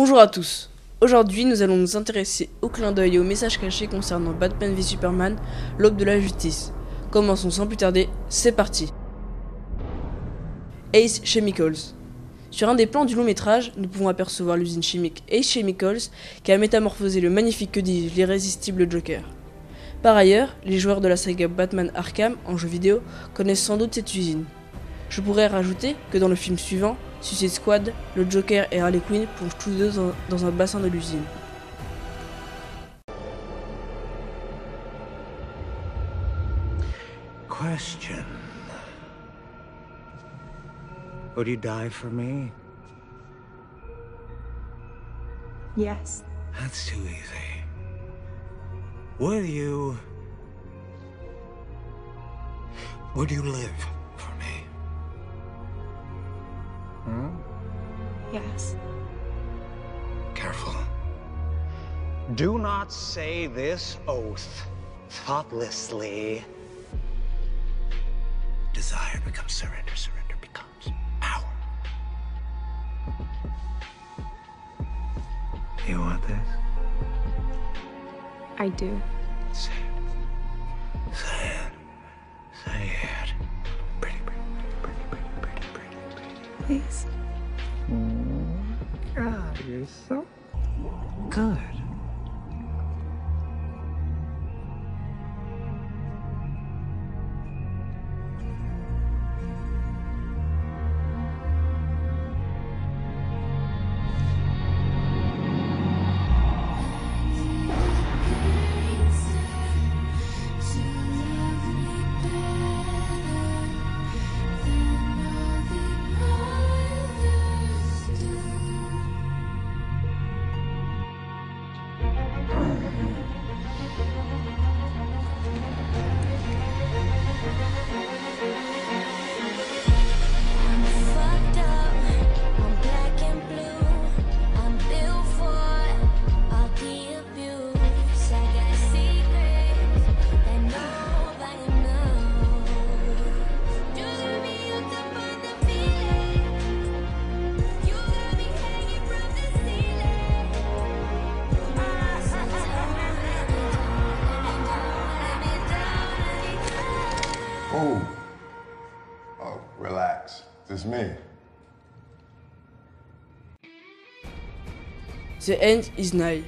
Bonjour à tous. Aujourd'hui, nous allons nous intéresser au clin d'œil et aux messages cachés concernant Batman v Superman, l'aube de la justice. Commençons sans plus tarder, c'est parti. Ace Chemicals. Sur un des plans du long métrage, nous pouvons apercevoir l'usine chimique Ace Chemicals qui a métamorphosé le magnifique, que dis-je, l'irrésistible Joker. Par ailleurs, les joueurs de la saga Batman Arkham en jeu vidéo connaissent sans doute cette usine. Je pourrais rajouter que dans le film suivant, Suicide Squad, le Joker et Harley Quinn plongent tous deux dans un bassin de l'usine. Question. Would you die for me? Yes. That's too easy. Would you live for me? Yes. Careful. Do not say this oath thoughtlessly. Desire becomes surrender, surrender becomes power. You want this? I do. Say it. Say it. Say it. Pretty, pretty, pretty, pretty, pretty, pretty, pretty. Please. God, you're so good. Oh, relax. It's me. The End is Nigh.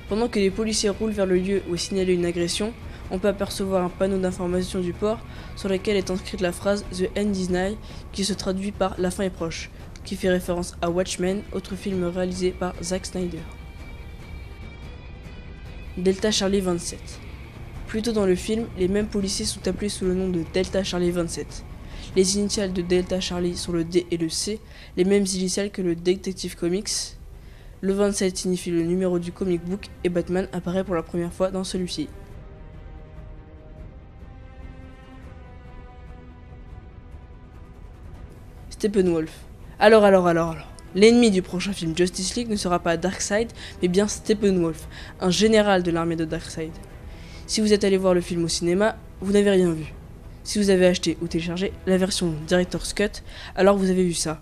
Pendant que les policiers roulent vers le lieu où est signalée une agression, on peut apercevoir un panneau d'information du port sur lequel est inscrite la phrase The End is Nigh, qui se traduit par La fin est proche, qui fait référence à Watchmen, autre film réalisé par Zack Snyder. Delta Charlie 27. Plus tôt dans le film, les mêmes policiers sont appelés sous le nom de Delta Charlie 27. Les initiales de Delta Charlie sont le D et le C, les mêmes initiales que le Detective Comics. Le 27 signifie le numéro du comic book et Batman apparaît pour la première fois dans celui-ci. Steppenwolf. Alors. L'ennemi du prochain film Justice League ne sera pas Darkseid, mais bien Steppenwolf, un général de l'armée de Darkseid. Si vous êtes allé voir le film au cinéma, vous n'avez rien vu. Si vous avez acheté ou téléchargé la version Director's Cut, alors vous avez vu ça.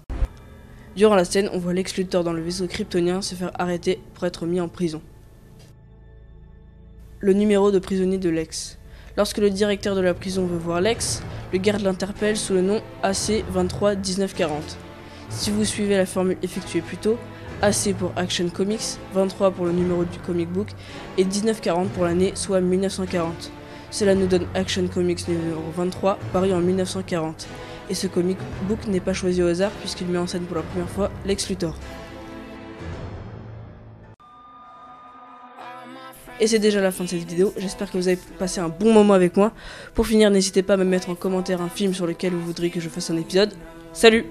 Durant la scène, on voit Lex Luthor dans le vaisseau kryptonien se faire arrêter pour être mis en prison. Le numéro de prisonnier de Lex. Lorsque le directeur de la prison veut voir Lex, le garde l'interpelle sous le nom AC231940. Si vous suivez la formule effectuée plus tôt, AC pour Action Comics, 23 pour le numéro du comic book et 1940 pour l'année, soit 1940. Cela nous donne Action Comics numéro 23, paru en 1940. Et ce comic book n'est pas choisi au hasard puisqu'il met en scène pour la première fois Lex Luthor. Et c'est déjà la fin de cette vidéo, j'espère que vous avez passé un bon moment avec moi. Pour finir, n'hésitez pas à me mettre en commentaire un film sur lequel vous voudriez que je fasse un épisode. Salut!